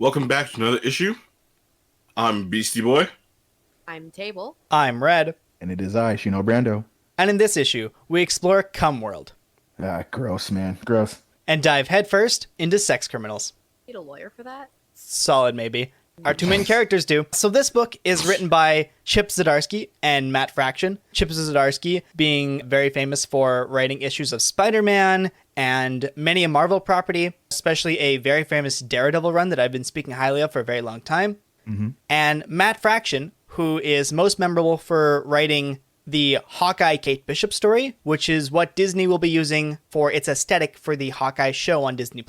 Welcome back to another issue. I'm Beastie Boy. I'm Table. I'm Red, And it is I, Shino Brando. and in this issue, we explore Cum World Ah, gross, man. Gross. and dive headfirst into sex criminals. Need a lawyer for that? Solid, maybe. Our two main characters do. So this book is written by Chip Zdarsky and Matt Fraction. Chip Zdarsky being very famous for writing issues of Spider-Man and many a Marvel property, especially a very famous Daredevil run that I've been speaking highly of for a very long time. Mm-hmm. And Matt Fraction, who is most memorable for writing the Hawkeye Kate Bishop story, which is what Disney will be using for its aesthetic for the Hawkeye show on Disney+.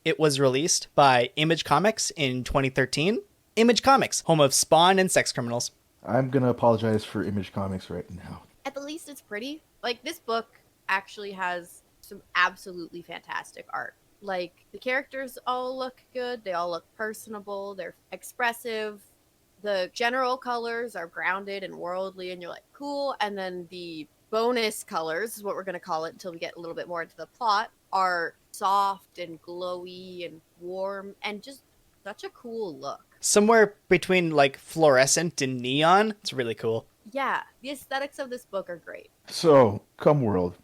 It was released by Image Comics in 2013. Image Comics, home of Spawn and sex criminals. I'm going to apologize for Image Comics right now. At the least, it's pretty. Like, this book actually has some absolutely fantastic art. Like, the characters all look good. They all look personable. They're expressive. The general colors are grounded and worldly, and you're like, cool. And then the bonus colors, is what we're going to call it until we get a little bit more into the plot, are soft and glowy and warm and just such a cool look. Somewhere between like fluorescent and neon. It's really cool. Yeah, the aesthetics of this book are great. So, Cum World.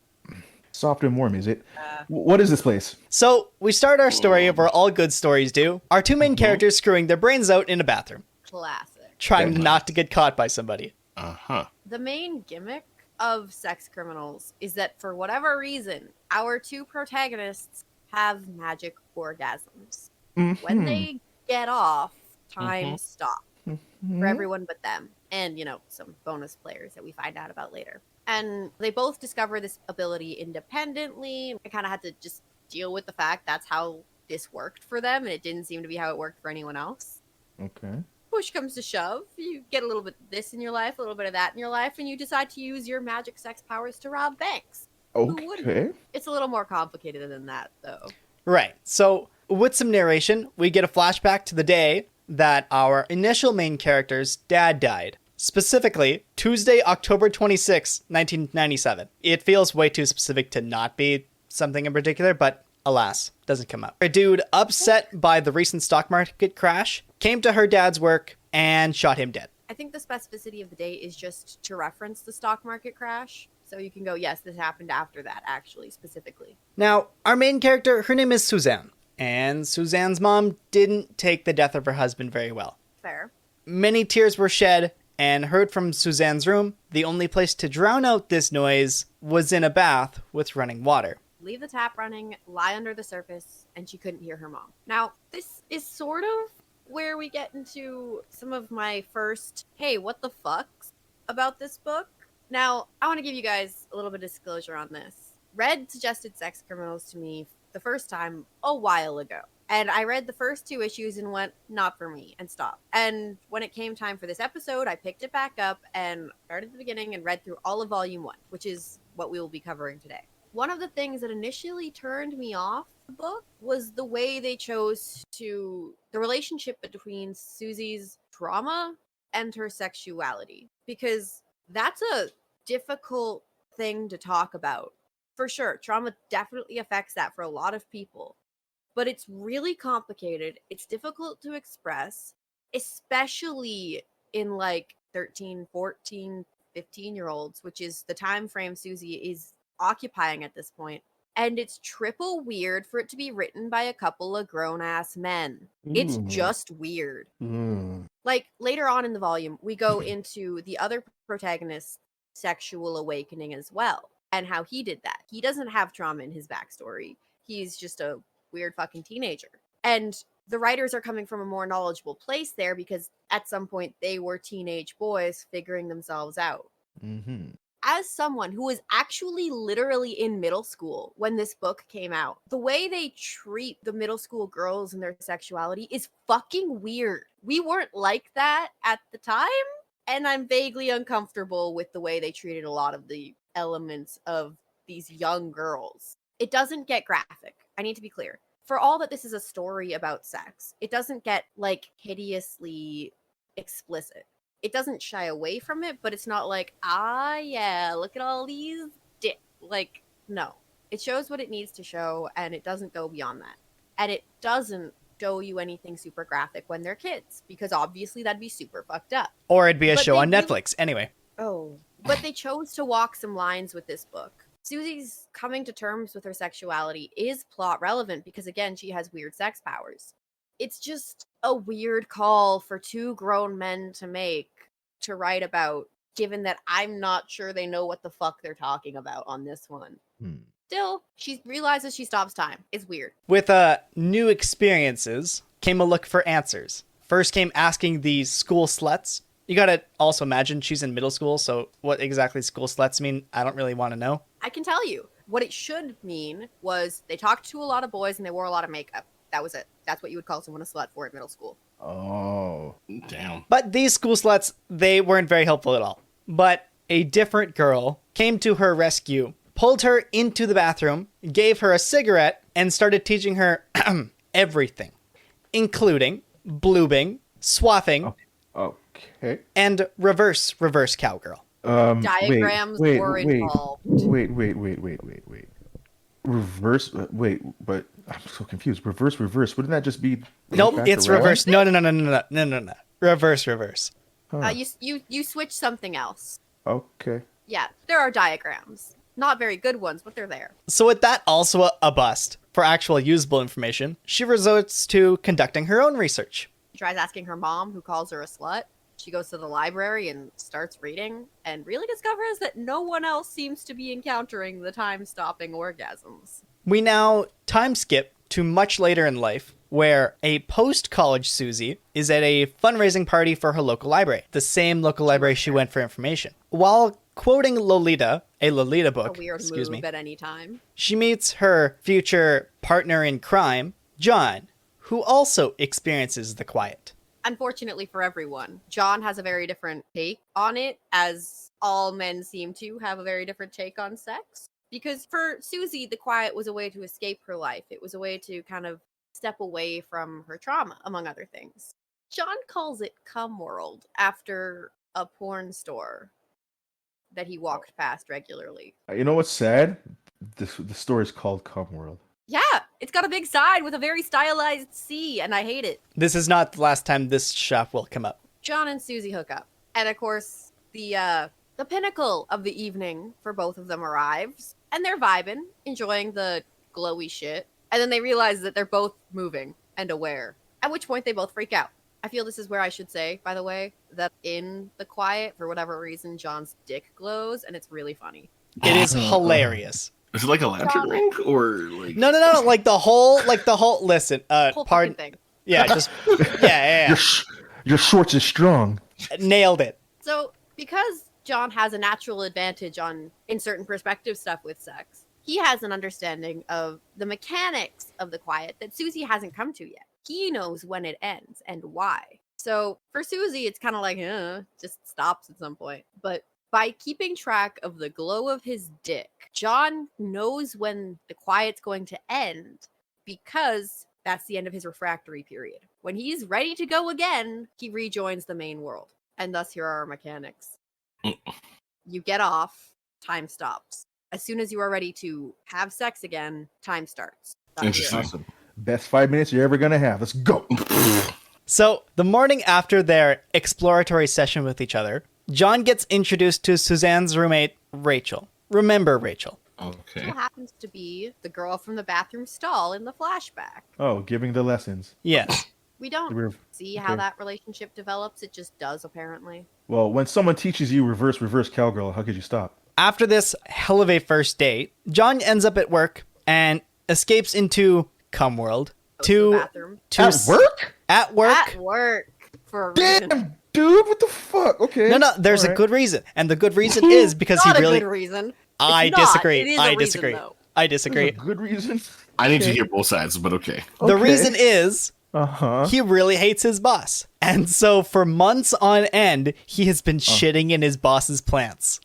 Soft and warm, is it? What is this place? So we start our story where all good stories do. Our two main characters screwing their brains out in a bathroom, Classic. trying Very not to get caught by somebody. Uh-huh. The main gimmick of sex criminals is that for whatever reason, our two protagonists have magic orgasms. When they get off, time stops for everyone but them. And, you know, some bonus players that we find out about later. And they both discover this ability independently. I kind of had to just deal with the fact that's how this worked for them, and it didn't seem to be how it worked for anyone else. Okay. Push comes to shove, you get a little bit of this in your life, a little bit of that in your life, and you decide to use your magic sex powers to rob banks. Who wouldn't? Okay. It's a little more complicated than that, though. Right. So with some narration, we get a flashback to the day that our initial main character's dad died. Specifically, Tuesday, October 26, 1997. It feels way too specific to not be something in particular, but alas, doesn't come up. A dude upset by the recent stock market crash came to her dad's work and shot him dead. I think the specificity of the day is just to reference the stock market crash. So you can go, yes, this happened after that, actually, specifically. Now, our main character, her name is Suzanne. And Suzanne's mom didn't take the death of her husband very well. Fair. Many tears were shed and heard from Suzanne's room. The only place to drown out this noise was in a bath with running water. Leave the tap running, lie under the surface, and she couldn't hear her mom. Now, this is sort of where we get into some of my first, hey, what the fucks about this book. Now, I want to give you guys a little bit of disclosure on this. Red suggested sex criminals to me the first time a while ago. And I read the first two issues and went, not for me, and stopped. And when it came time for this episode, I picked it back up and started at the beginning and read through all of Volume 1, which is what we will be covering today. One of the things that initially turned me off the book was the way they chose to, the relationship between Susie's trauma and her sexuality. Because that's a difficult thing to talk about. For sure, trauma definitely affects that for a lot of people. But it's really complicated. It's difficult to express, especially in like 13, 14, 15-year-olds, which is the time frame Susie is occupying at this point. And it's triple weird for it to be written by a couple of grown-ass men. It's just weird. Like, later on in the volume, we go into the other protagonist's sexual awakening as well, and how he did that. He doesn't have trauma in his backstory. He's just a weird fucking teenager. And the writers are coming from a more knowledgeable place there because at some point they were teenage boys figuring themselves out. As someone who was actually literally in middle school when this book came out, the way they treat the middle school girls and their sexuality is fucking weird. We weren't like that at the time, and I'm vaguely uncomfortable with the way they treated a lot of the elements of these young girls. It doesn't get graphic. I need to be clear. For all that this is a story about sex, it doesn't get, like, hideously explicit. It doesn't shy away from it, but it's not like, yeah, look at all these like, no. It shows what it needs to show, and it doesn't go beyond that. And it doesn't show you anything super graphic when they're kids, because obviously that'd be super fucked up. Or it'd be a But show they on really- Netflix. Anyway. Oh. But they chose to walk some lines with this book. Susie's coming to terms with her sexuality is plot relevant because, again, she has weird sex powers. It's just a weird call for two grown men to make, to write about, given that I'm not sure they know what the fuck they're talking about on this one. Still, she realizes she stops time. It's weird. With new experiences came a look for answers. First came asking the school sluts. You gotta also imagine she's in middle school, so what exactly school sluts mean, I don't really want to know. I can tell you. What it should mean was they talked to a lot of boys and they wore a lot of makeup. That was it. That's what you would call someone a slut for in middle school. Oh. Damn. But these school sluts, they weren't very helpful at all. But a different girl came to her rescue, pulled her into the bathroom, gave her a cigarette, and started teaching her everything, including bloobing, swathing, Okay. and reverse cowgirl. Diagrams were involved. Wait. Reverse. Wait, but I'm so confused. Reverse. Wouldn't that just be? Nope, back it's around? reverse. No. Reverse. Huh. You switch something else. Okay. Yeah, there are diagrams. Not very good ones, but they're there. So with that also a bust for actual usable information, she resorts to conducting her own research. She tries asking her mom, who calls her a slut. She goes to the library and starts reading, and really discovers that no one else seems to be encountering the time-stopping orgasms. We now time skip to much later in life, where a post-college Susie is at a fundraising party for her local library, the same local library she went for information. While quoting Lolita, a Lolita book, A weird move at any time. she meets her future partner in crime, John, who also experiences the quiet. Unfortunately for everyone, John has a very different take on it, as all men seem to have a very different take on sex. Because for Susie, the quiet was a way to escape her life. It was a way to kind of step away from her trauma, among other things. John calls it Cum World after a porn store that he walked past regularly. You know what's sad? The store is called Cum World. Yeah, it's got a big sign with a very stylized C, and I hate it. This is not the last time this shop will come up. John and Susie hook up. And of course, the pinnacle of the evening for both of them arrives. And they're vibing, enjoying the glowy shit. And then they realize that they're both moving and aware. At which point they both freak out. I feel this is where I should say, by the way, that in the quiet, for whatever reason, John's dick glows, and it's really funny. It is hilarious. Is it like a lantern ring or like? No, like the whole, listen, Whole pardon, fucking thing. yeah, just, yeah. Your shorts is strong. Nailed it. So, because John has a natural advantage in certain perspective stuff with sex, he has an understanding of the mechanics of the quiet that Susie hasn't come to yet. He knows when it ends and why. So, for Susie, it's kind of like, just stops at some point. But by keeping track of the glow of his dick, John knows when the quiet's going to end because that's the end of his refractory period. When he's ready to go again, he rejoins the main world. And thus, here are our mechanics. You get off, time stops. As soon as you are ready to have sex again, time starts. That's Interesting. it. Awesome. Best 5 minutes you're ever gonna have. Let's go. So, the morning after their exploratory session with each other, John gets introduced to Suzanne's roommate, Rachel. Remember Rachel. Okay. Who happens to be the girl from the bathroom stall in the flashback. Oh, giving the lessons. Yes. We don't We're- see how okay. that relationship develops. It just does, apparently. Well, when someone teaches you reverse cowgirl, how could you stop? After this hell of a first date, John ends up at work and escapes into Cum World Goes to the bathroom. At work? At work. At work. For a reason. Damn, dude, what the fuck? Okay. No, there's a Alright. good reason. And the good reason is because Not he a really... good reason. I It's not. disagree. It is a I reason, disagree. though. I There's disagree. a good reason. I need to Okay. hear both sides, but okay. The Okay. reason is Uh-huh. he really hates his boss. And so for months on end, he has been shitting in his boss's plants.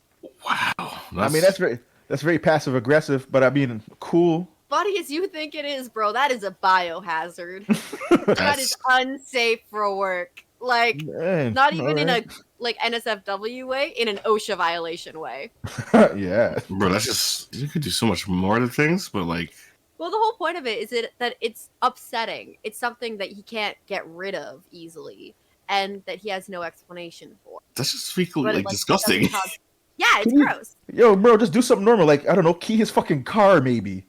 Wow. I mean, that's very passive aggressive, but I mean, cool. Funny as you think it is, bro, that is a biohazard. That that's is unsafe for work. Like, Man, not even in a alright. like NSFW way, in an OSHA violation way. Yeah. bro. That's just you could do so much more to things, but like Well, the whole point of it is that it's upsetting. It's something that he can't get rid of easily, and that he has no explanation for. That's just freaking But it, like like, disgusting. doesn't cause- Yeah, it's Can you- gross. Yo, bro, just do something normal. Like, I don't know, key his fucking car, maybe.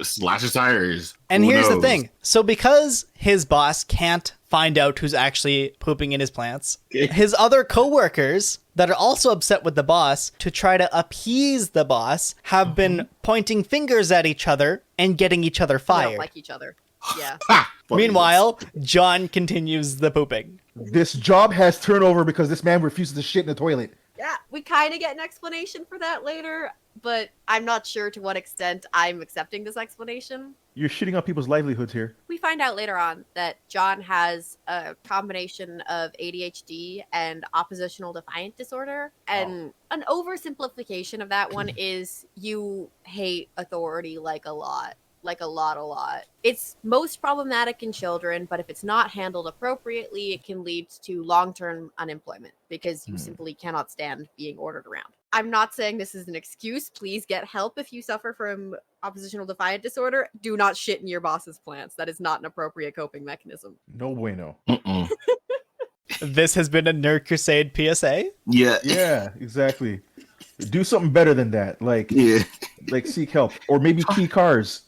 Slash his tires. And Who here's the knows? thing. So because his boss can't find out who's actually pooping in his plants, his other coworkers that are also upset with the boss to try to appease the boss have been pointing fingers at each other and getting each other They fired. don't like each other. Yeah. Ha! Fuck Meanwhile, John continues the pooping. This job has turnover because this man refuses to shit in the toilet. Yeah, we kind of get an explanation for that later, but I'm not sure to what extent I'm accepting this explanation. You're shitting on people's livelihoods here. We find out later on that John has a combination of ADHD and oppositional defiant disorder. And an oversimplification of that one is you hate authority like a lot. Like a lot. It's most problematic in children, but if it's not handled appropriately, it can lead to long-term unemployment because you simply cannot stand being ordered around. I'm not saying this is an excuse. Please get help if you suffer from oppositional defiant disorder. Do not shit in your boss's plants. That is not an appropriate coping mechanism. No bueno. Mm-mm. This has been a Nerd Crusade PSA. Yeah. Yeah, exactly. Do something better than that. Like seek help. Or maybe key cars.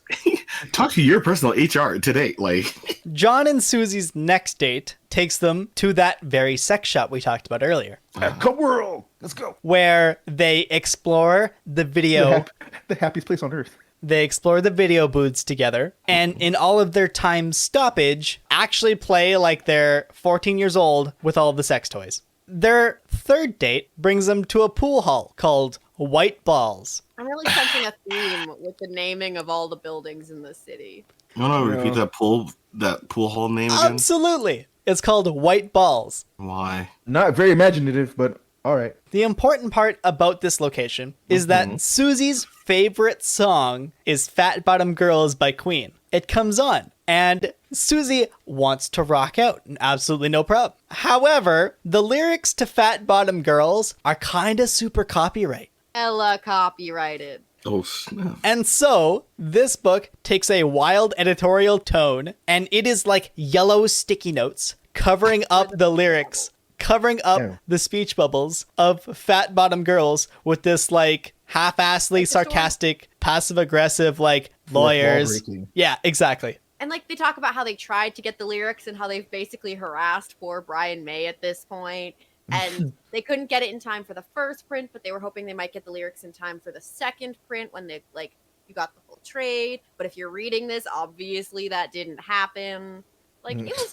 Talk to your personal HR today. Like, John and Susie's next date takes them to that very sex shop we talked about earlier, Come world. Let's go. where they explore the video. The happiest place on earth. They explore the video booths together, and in all of their time stoppage, actually play like they're 14 years old with all the sex toys. Their third date brings them to a pool hall called White Balls. I'm really sensing a theme with the naming of all the buildings in the city. no, repeat that pool hall name again. Absolutely. It's called White Balls. Why? Not very imaginative, but all right. The important part about this location is that Susie's favorite song is Fat Bottom Girls by Queen. It comes on, and Susie wants to rock out, and absolutely no problem. However, the lyrics to Fat Bottom Girls are kinda super copyright. Ella copyrighted. Oh, snap. And so, this book takes a wild editorial tone, and it is like yellow sticky notes covering up the lyrics, covering up Yeah. the speech bubbles of Fat Bottom Girls with this like half-assly sarcastic, passive-aggressive like lawyers. wall-breaking. Yeah, exactly. And like they talk about how they tried to get the lyrics and how they've basically harassed poor Brian May at this point. And they couldn't get it in time for the first print, but they were hoping they might get the lyrics in time for the second print when they like you got the full trade. But if you're reading this, obviously that didn't happen. Like it was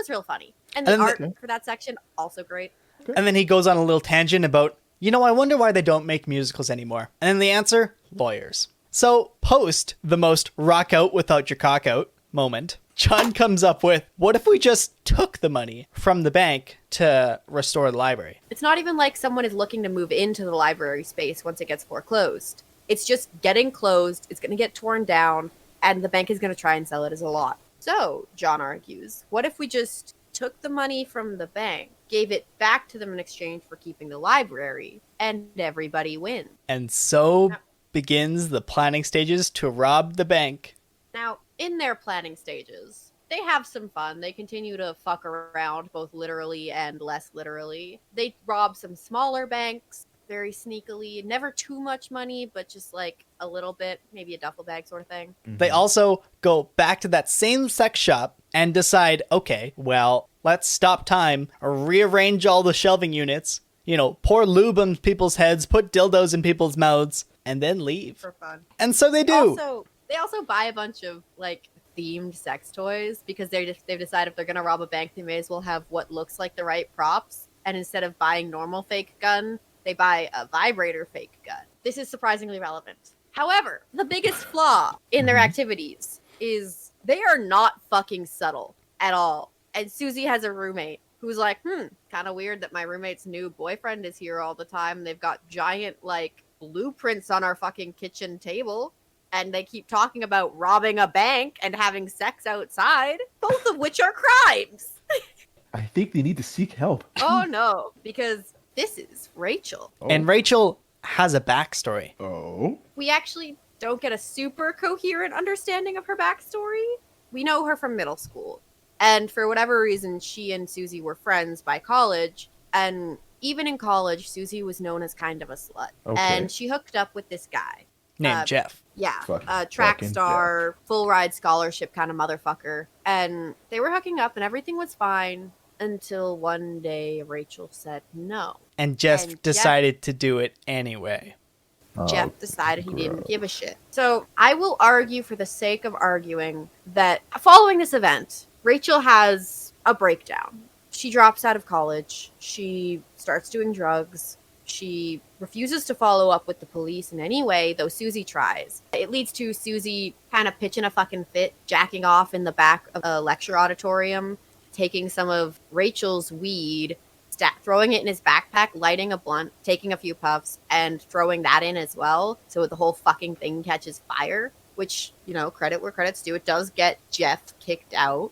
real funny. And the And art for that section also great. And then he goes on a little tangent about, I wonder why they don't make musicals anymore. And then the answer, lawyers. So, post the most rock out without your cock out moment, John comes up with, what if we just took the money from the bank to restore the library? It's not even like someone is looking to move into the library space once it gets foreclosed. It's just getting closed, it's going to get torn down, and the bank is going to try and sell it as a lot. So, John argues, what if we just took the money from the bank, gave it back to them in exchange for keeping the library, and everybody wins? And so begins the planning stages to rob the bank. Now, in their planning stages, they have some fun. They continue to fuck around, both literally and less literally. They rob some smaller banks very sneakily. Never too much money, but just like a little bit, maybe a duffel bag sort of thing. They also go back to that same sex shop and decide, okay, well, let's stop time, rearrange all the shelving units, pour lube on people's heads, put dildos in people's mouths, and then leave. For fun. And so they do. They also buy a bunch of like themed sex toys because they've decided if they're gonna rob a bank, they may as well have what looks like the right props. And instead of buying normal fake gun, they buy a vibrator fake gun. This is surprisingly relevant. However, the biggest flaw in their activities is they are not fucking subtle at all. And Susie has a roommate who's like, kind of weird that my roommate's new boyfriend is here all the time. They've got giant like blueprints on our fucking kitchen table. And they keep talking about robbing a bank and having sex outside, both of which are crimes. I think they need to seek help. Oh no, because this is Rachel. And Rachel has a backstory. Oh. We actually don't get a super coherent understanding of her backstory. We know her from middle school. And for whatever reason, she and Susie were friends by college. And even in college, Susie was known as kind of a slut. Okay. And she hooked up with this guy. Named Jeff. Yeah, Fucking track Jeff. star, full ride scholarship kind of motherfucker. And they were hooking up and everything was fine until one day Rachel said no. And Jeff And decided to do it anyway. Jeff decided he didn't give a shit. So I will argue for the sake of arguing that following this event, Rachel has a breakdown. She drops out of college. She starts doing drugs. She refuses to follow up with the police in any way, though Susie tries. It leads to Susie kind of pitching a fucking fit, jacking off in the back of a lecture auditorium, taking some of Rachel's weed, throwing it in his backpack, lighting a blunt, taking a few puffs, and throwing that in as well, so the whole fucking thing catches fire, which, credit where credit's due. It does get Jeff kicked out.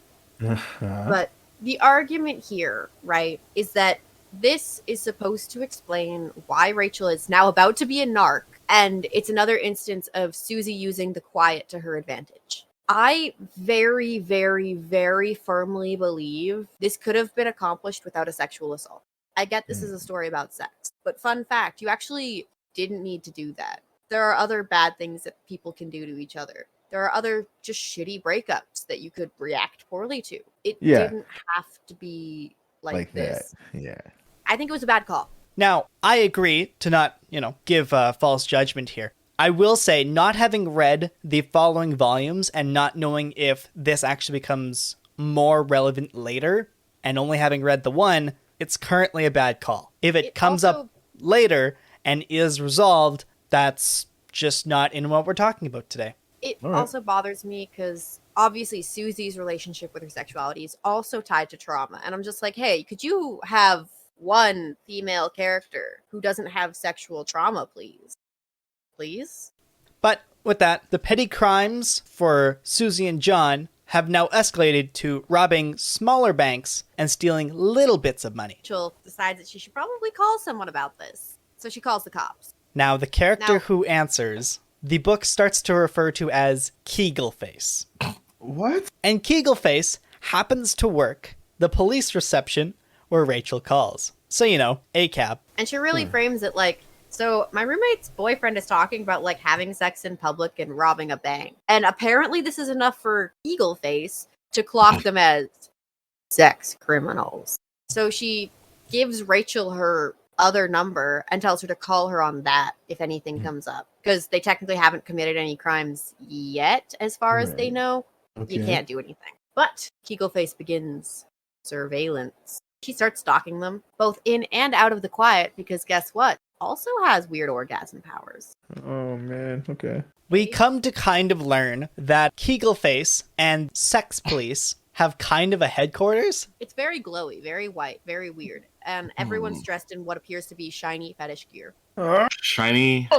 But the argument here, right, is that this is supposed to explain why Rachel is now about to be a narc, and it's another instance of Susie using the quiet to her advantage. I very, very, very firmly believe this could have been accomplished without a sexual assault. I get this is a story about sex, but fun fact, you actually didn't need to do that. There are other bad things that people can do to each other. There are other just shitty breakups that you could react poorly to. It didn't have to be like this. That. Yeah. I think it was a bad call. Now, I agree to not, give false judgment here. I will say, not having read the following volumes and not knowing if this actually becomes more relevant later, and only having read the one, it's currently a bad call. If it comes up later and is resolved, that's just not in what we're talking about today. It also bothers me because obviously Susie's relationship with her sexuality is also tied to trauma. And I'm just like, hey, could you have one female character who doesn't have sexual trauma, please? Please? But with that, the petty crimes for Susie and John have now escalated to robbing smaller banks and stealing little bits of money. Rachel decides that she should probably call someone about this. So she calls the cops. Now, the character who answers, the book starts to refer to as Kegelface. What? And Kegelface happens to work the police reception where Rachel calls. So, ACAB. And she really frames it like, so my roommate's boyfriend is talking about having sex in public and robbing a bank. And apparently this is enough for Kegelface to clock them as sex criminals. So she gives Rachel her other number and tells her to call her on that if anything comes up. Because they technically haven't committed any crimes yet, as far as they know. Okay. You can't do anything. But Kegelface begins surveillance. She starts stalking them, both in and out of the quiet, because guess what? Also has weird orgasm powers. Oh, man. Okay. We come to kind of learn that Kegelface and Sex Police have kind of a headquarters. It's very glowy, very white, very weird. And everyone's dressed in what appears to be shiny fetish gear. Shiny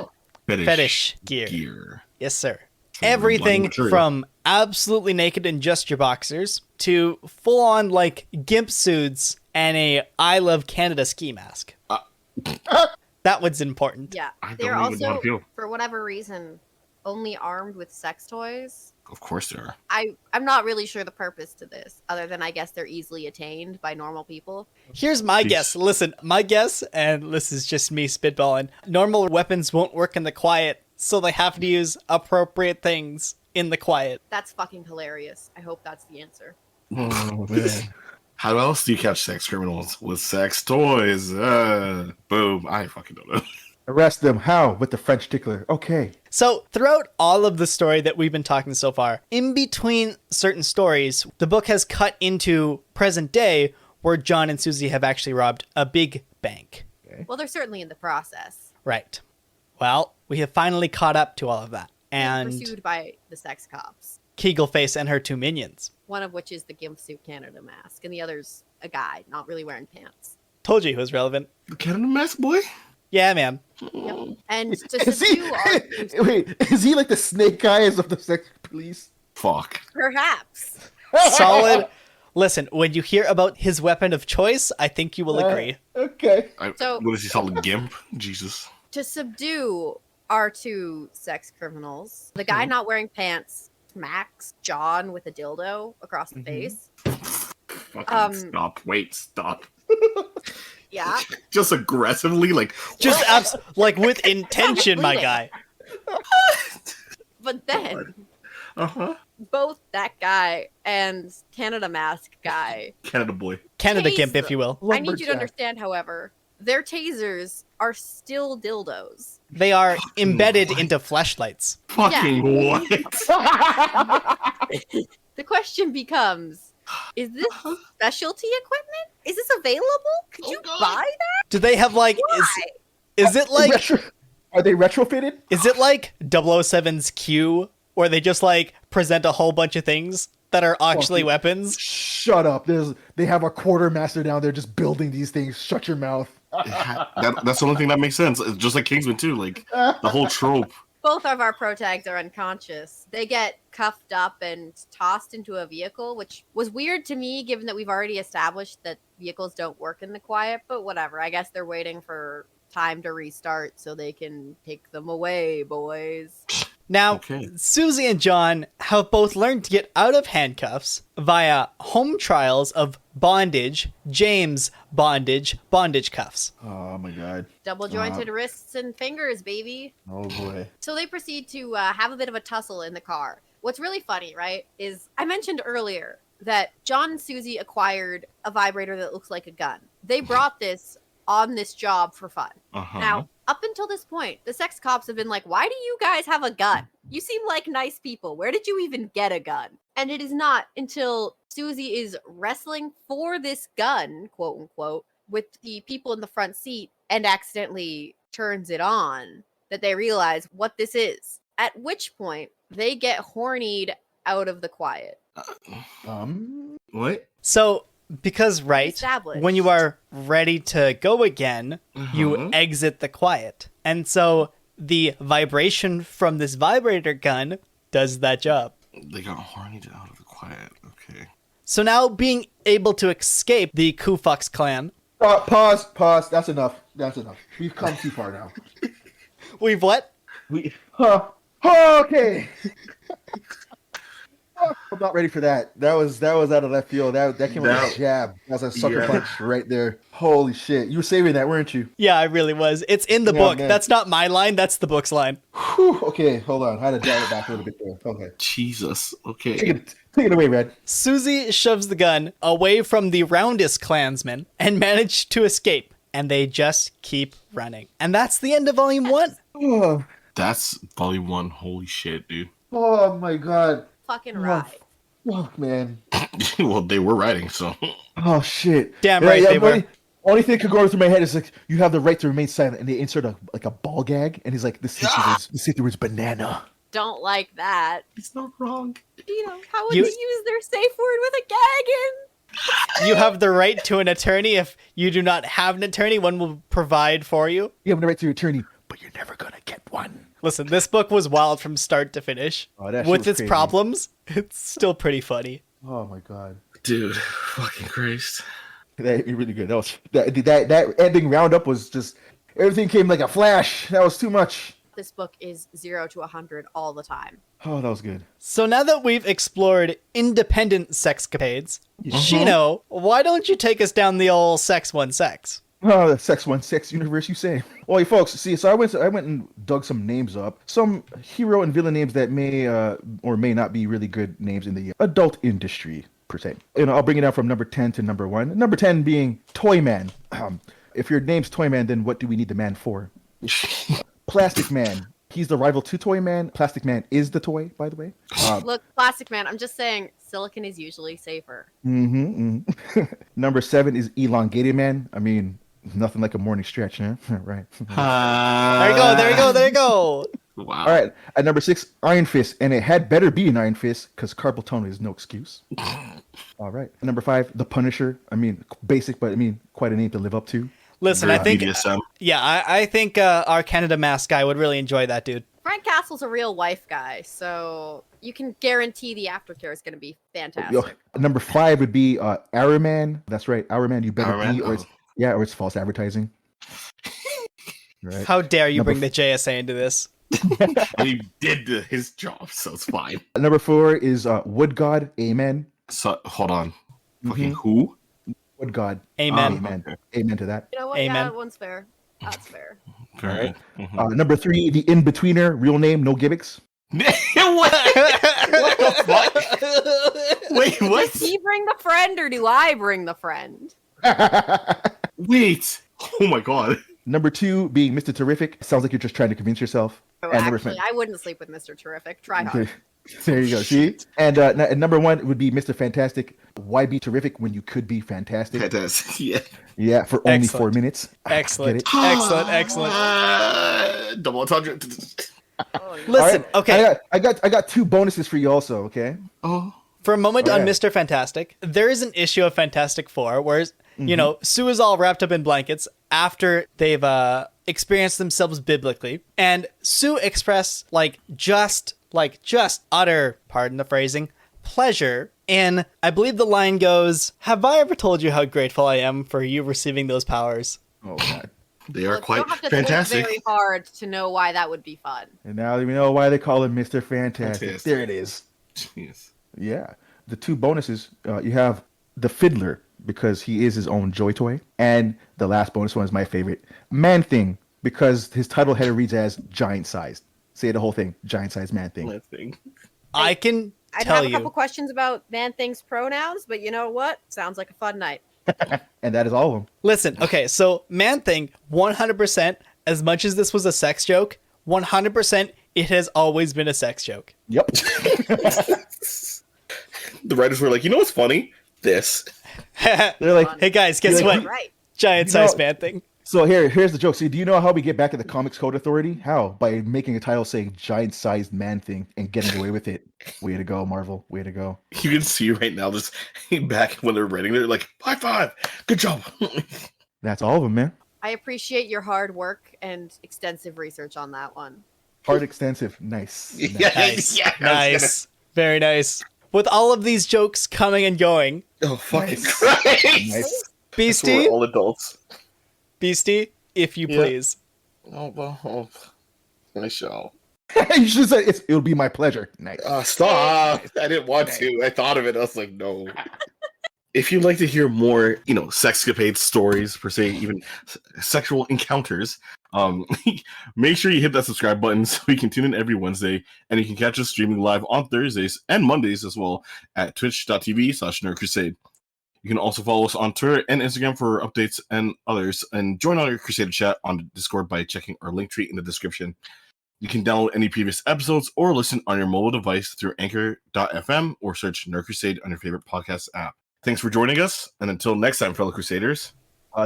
Fetish gear. Yes, sir. Everything from absolutely naked and just your boxers to full-on gimp suits and a I Love Canada ski mask. That was important. Yeah. I They're don't even know how also, to feel. for whatever reason, only armed with sex toys. Of course there are. I'm not really sure the purpose to this, other than I guess they're easily attained by normal people. Here's my guess. Listen, my guess, and this is just me spitballing, normal weapons won't work in the quiet, so they have to use appropriate things in the quiet. That's fucking hilarious. I hope that's the answer. Oh, man. How else do you catch sex criminals? With sex toys. Boom. I fucking don't know. Arrest them. How? With the French tickler. Okay. So, throughout all of the story that we've been talking so far, in between certain stories, the book has cut into present day where John and Susie have actually robbed a big bank. Okay. Well, they're certainly in the process. Right. Well, we have finally caught up to all of that. And Pursued by the sex cops. Kegelface and her two minions. One of which is the Gimp Suit Canada mask, and the other's a guy, not really wearing pants. Told you he was relevant. The Canada mask boy? Yeah, man. Yep. And to Is he, subdue our wait, is he like the snake eyes of the sex police? Fuck. perhaps. Solid. Listen, when you hear about his weapon of choice, I think you will agree. Okay. So- What is he called? A gimp? Jesus. To subdue our two sex criminals. The guy not wearing pants smacks John with a dildo across the face. Fucking stop. Wait, stop. Yeah. Just aggressively, like... Just like with intention, my guy. But then, Uh-huh. both that guy and Canada Mask guy... Canada boy. Canada Tase Gimp, if you will. I need you to understand, however, their tasers are still dildos. They are embedded into fleshlights. Fucking what? The question becomes, is this specialty equipment? Is this available? Could you buy that? Do they have like... Why? Is it like... Are they retrofitted? Is it like 007's Q, where they just like present a whole bunch of things that are actually weapons? Shut up. They have a quartermaster down there just building these things. Shut your mouth. That's the only thing that makes sense. It's just like Kingsman too, like the whole trope. Both of our protags are unconscious. They get cuffed up and tossed into a vehicle, which was weird to me, given that we've already established that vehicles don't work in the quiet, but whatever. I guess they're waiting for time to restart so they can take them away, boys. Now, Okay. Susie and John have both learned to get out of handcuffs via home trials of bondage, James bondage cuffs. Oh my god. Double jointed wrists and fingers, baby. Oh boy. So they proceed to have a bit of a tussle in the car. What's really funny, right, is I mentioned earlier that John and Susie acquired a vibrator that looks like a gun. They brought this on this job for fun. Uh-huh. Now, up until this point, the sex cops have been like, why do you guys have a gun? You seem like nice people. Where did you even get a gun? And it is not until Susie is wrestling for this gun, quote unquote, with the people in the front seat and accidentally turns it on that they realize what this is. At which point, they get hornied out of the quiet. What? So, because, right, Established. when you are ready to go again, you exit the quiet. And so the vibration from this vibrator gun does that job. They got horny out of the quiet. Okay. So now being able to escape the Kufux clan, Pause. That's enough. We've come too far now. we've what? Okay. I'm not ready for that. That was out of left field. That came like a jab. That was a sucker punch right there. Holy shit. You were saving that, weren't you? Yeah, I really was. It's in the book. Man. That's not my line. That's the book's line. Whew, okay, hold on. I had to dial it back a little bit there. Okay. Jesus. Okay. Take it away, Red. Susie shoves the gun away from the roundest clansmen and managed to escape. And they just keep running. And that's the end of volume 1. Oh, That's volume 1. Holy shit, dude. oh my god. Fucking ride. Fuck, man. Well, they were writing, so. Oh shit. Damn right they were. Only thing that could go through my head is like, you have the right to remain silent, and they insert a ball gag, and he's like, this is the words banana. Don't like that. It's not wrong. You know, how would You- they use their safe word with a gag in? You have the right to an attorney. If you do not have an attorney, one will provide for you. You have the right to your attorney, but you're never gonna get one. Listen, this book was wild from start to finish. Oh, that shit With was its crazy. problems, it's still pretty funny. Oh my god. Dude. Fucking Christ. That hit me really good. That ending roundup was just, everything came like a flash. That was too much. This book is 0 to 100 all the time. Oh, that was good. So now that we've explored independent sexcapades, Shino, why don't you take us down the old sex one sex? Oh, the sex one sex universe, you say? Well, you folks, see, so I went and dug some names up, some hero and villain names that may or may not be really good names in the adult industry per se. You know, I'll bring it down from number 10 to number 1. Number 10 being Toyman. If your name's Toyman, then what do we need the man for? Plastic Man. He's the rival to Toyman. Plastic Man is the toy, by the way. Look, Plastic Man, I'm just saying, silicon is usually safer. Number 7 is Elongated Man. I mean, nothing like a morning stretch, huh? Right. There you go. Wow. All right. At number 6, Iron Fist, and it had better be an Iron Fist because carpal tunnel is no excuse. All right. At number 5, The Punisher. I mean, basic, but I mean, quite a name to live up to. Listen, I think, BDSM. I think our Canada Mask guy would really enjoy that, dude. Frank Castle's a real wife guy, so you can guarantee the aftercare is going to be fantastic. Yo, number 5 would be Arrowman. That's right, Arrowman. You better Arrowman? be, or it's false advertising. Right. How dare you Number bring the JSA into this? And he did his job, so it's fine. Number 4 is Wood God. Amen. So hold on. Fucking Mhm. who? Wood God. Amen. Amen. Okay. Amen to that. You know what? Amen. Yeah, that one's fair. That's fair. Alright. Mhm. Number 3, the in-betweener. Real name, no gimmicks. What the fuck? Wait, what? Does he bring the friend or do I bring the friend? Wait. Oh my god. Number 2 being Mr. Terrific. Sounds like you're just trying to convince yourself. Oh, And number actually, five- I wouldn't sleep with Mr. Terrific. Try hard. There you go. See? And number 1 would be Mr. Fantastic. Why be terrific when you could be fantastic? Fantastic. Yeah. Yeah, for only Excellent. 4 minutes. Excellent. Get it? Excellent. Double entendre. Oh, yeah. Listen, All right. okay. I got 2 bonuses for you also, okay? Oh. For a moment on Okay. Mr. Fantastic, there is an issue of Fantastic Four where, you know, Sue is all wrapped up in blankets after they've experienced themselves biblically. And Sue expressed, just utter, pardon the phrasing, pleasure. And I believe the line goes, "Have I ever told you how grateful I am for you receiving those powers?" Oh, God. They are Look, you quite don't have to fantastic. think very hard to know why that would be fun. And now we know why they call him Mr. Fantastic. Fantastic. There it is. Jeez. Yeah. The 2 bonuses, you have the Fiddler, because he is his own joy toy. And the last bonus one is my favorite. Man Thing, because his title header reads as giant sized. Say the whole thing. Giant sized man thing. My thing. I can I'd tell have a couple you. questions about man things pronouns, but you know what? Sounds like a fun night. And that is all of them. Listen, okay, so Man Thing, 100%, as much as this was a sex joke, 100%, it has always been a sex joke. Yep. The writers were like, you know what's funny? This. They're like, Hey guys, guess You're like, what? Right. Giant You sized know- Man Thing. so here's the joke. See, do you know how we get back at the Comics Code Authority? How? By making a title saying giant sized man thing and getting away with it. Way to go, Marvel. Way to go. You can see right now, just back when they're writing, they're like, high five. Good job. That's all of them, man. I appreciate your hard work and extensive research on that one. Hard extensive. Nice. Nice. Nice. Yeah, I was Nice. Very nice. With all of these jokes coming and going, Oh, fucking Nice. Christ. Nice. Beastie, We're all adults. Beastie, if you Yeah. please. Oh, well, oh, nice show. You should say it'll be my pleasure. Nice. Stop. I didn't want to. I thought of it. I was like, no. If you'd like to hear more, sexcapade stories, per se, even sexual encounters, make sure you hit that subscribe button so you can tune in every Wednesday, and you can catch us streaming live on Thursdays and Mondays as well at twitch.tv/nerdcrusade. You can also follow us on Twitter and Instagram for updates and others, and join our Crusader chat on Discord by checking our link tree in the description. You can download any previous episodes or listen on your mobile device through anchor.fm or search Nerd Crusade on your favorite podcast app. Thanks for joining us, and until next time, fellow Crusaders.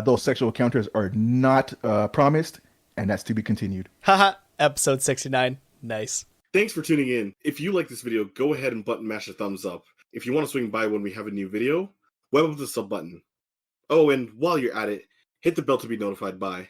Those sexual encounters are not promised, and that's to be continued. Haha, episode 69. Nice. Thanks for tuning in. If you like this video, go ahead and button mash a thumbs up. If you want to swing by when we have a new video, web up the sub button. Oh, and while you're at it, hit the bell to be notified by.